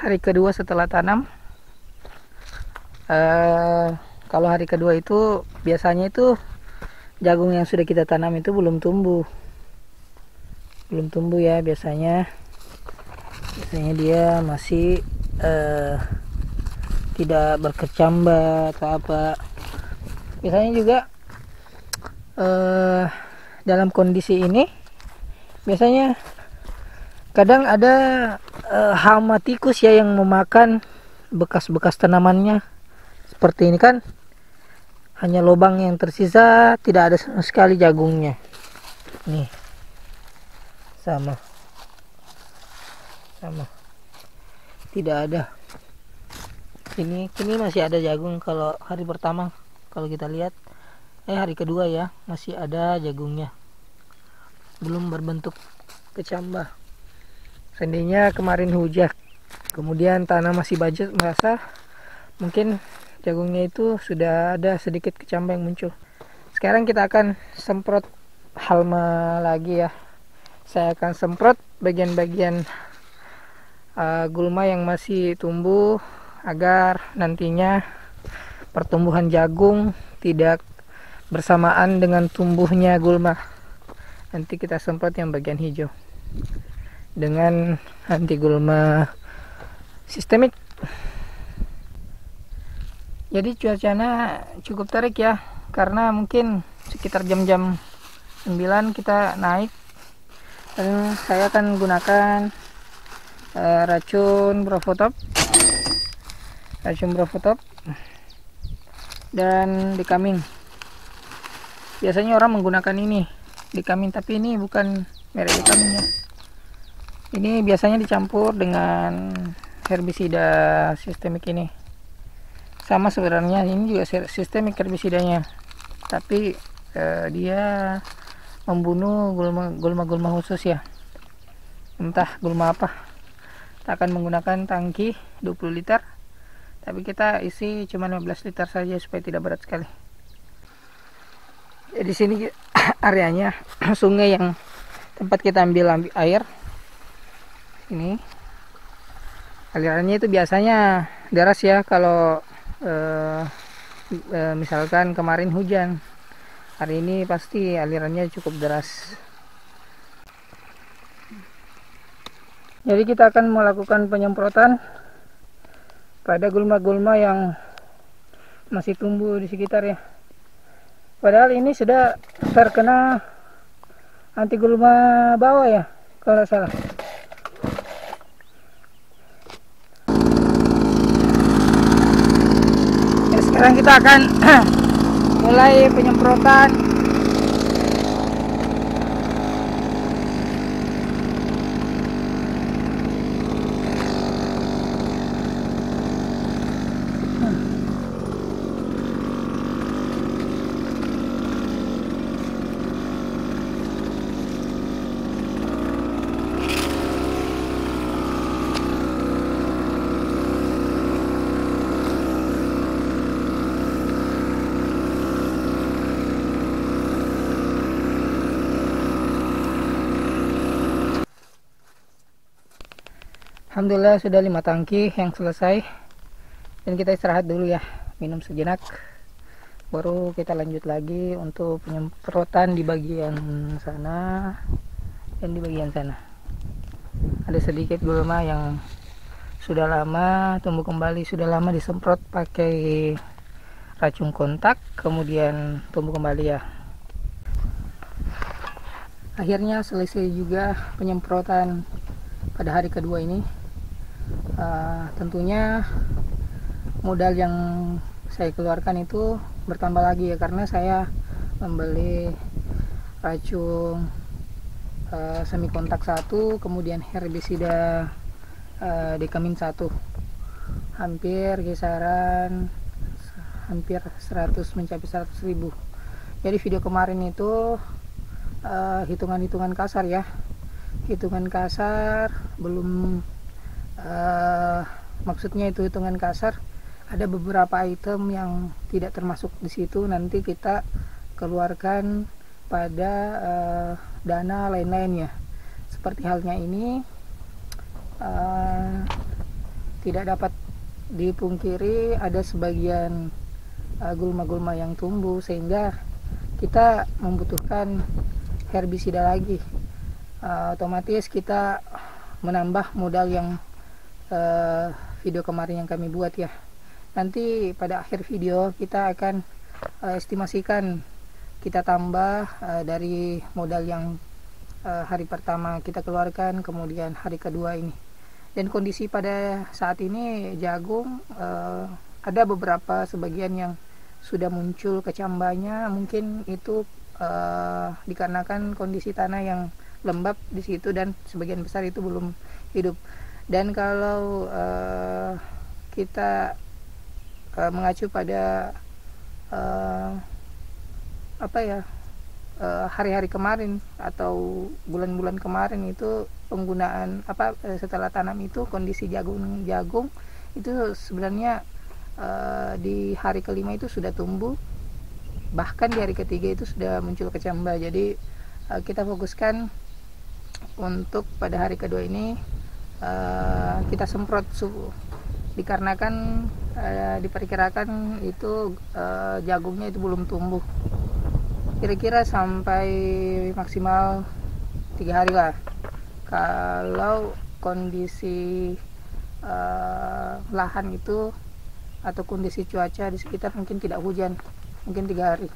hari kedua setelah tanam. Kalau hari kedua itu biasanya itu jagung yang sudah kita tanam itu belum tumbuh ya. Biasanya dia masih tidak berkecambah atau apa. Biasanya juga dalam kondisi ini biasanya kadang ada hama tikus ya yang memakan bekas-bekas tanamannya. Seperti ini kan, hanya lubang yang tersisa, tidak ada sama sekali jagungnya. Nih, sama, tidak ada. Kini masih ada jagung. Kalau hari pertama, kalau kita lihat, hari kedua ya, masih ada jagungnya, belum berbentuk kecambah. Seandainya kemarin hujan, kemudian tanah masih basah, mungkin jagungnya itu sudah ada sedikit kecambah yang muncul. Sekarang kita akan semprot halma lagi ya. Saya akan semprot bagian-bagian gulma yang masih tumbuh, agar nantinya pertumbuhan jagung tidak bersamaan dengan tumbuhnya gulma. Nanti kita semprot yang bagian hijau dengan anti gulma sistemik. Jadi cuacanya cukup terik ya, karena mungkin sekitar jam-jam 9 kita naik. Dan saya akan gunakan racun Brofotop dan Dekamin. Biasanya orang menggunakan ini Dekamin, tapi ini bukan merek Dekamin ya. Ini biasanya dicampur dengan herbisida sistemik ini. Sama sebenarnya, ini juga sistemik herbisidanya, tapi dia membunuh gulma-gulma khusus ya. Entah gulma apa. Kita akan menggunakan tangki 20 liter, tapi kita isi cuma 15 liter saja supaya tidak berat sekali. Ya, di sini areanya sungai yang tempat kita ambil air. Ini alirannya itu biasanya deras ya. Kalau misalkan kemarin hujan, hari ini pasti alirannya cukup deras. Jadi kita akan melakukan penyemprotan pada gulma-gulma yang masih tumbuh di sekitar ya. Padahal ini sudah terkena anti gulma bawah ya, kalau salah. Sekarang kita akan mulai penyemprotan. Alhamdulillah sudah 5 tangki yang selesai, dan kita istirahat dulu ya, minum sejenak, baru kita lanjut lagi untuk penyemprotan di bagian sana dan di bagian sana. Ada sedikit gulma yang sudah lama tumbuh kembali, sudah lama disemprot pakai racun kontak, kemudian tumbuh kembali ya. Akhirnya selesai juga penyemprotan pada hari kedua ini. Tentunya modal yang saya keluarkan itu bertambah lagi ya, karena saya membeli racun semi kontak 1, kemudian herbisida Dekamin 1, hampir kisaran 100, mencapai 100.000. Jadi video kemarin itu hitungan-hitungan kasar ya, hitungan kasar, belum maksudnya itu hitungan kasar, ada beberapa item yang tidak termasuk di situ, nanti kita keluarkan pada dana lain-lainnya. Seperti halnya ini tidak dapat dipungkiri ada sebagian gulma-gulma yang tumbuh, sehingga kita membutuhkan herbisida lagi. Otomatis kita menambah modal yang video kemarin yang kami buat ya. Nanti pada akhir video kita akan estimasikan, kita tambah dari modal yang hari pertama kita keluarkan, kemudian hari kedua ini. Dan kondisi pada saat ini jagung ada beberapa sebagian yang sudah muncul kecambahnya, mungkin itu dikarenakan kondisi tanah yang lembab di situ dan sebagian besar itu belum hidup. Dan kalau kita mengacu pada hari-hari kemarin atau bulan-bulan kemarin, itu penggunaan setelah tanam itu kondisi jagung itu sebenarnya di hari kelima itu sudah tumbuh, bahkan di hari ketiga itu sudah muncul kecambah. Jadi kita fokuskan untuk pada hari kedua ini kita semprot suhu, dikarenakan diperkirakan itu jagungnya itu belum tumbuh, kira-kira sampai maksimal 3 hari lah. Kalau kondisi lahan itu atau kondisi cuaca di sekitar mungkin tidak hujan, mungkin 3 hari.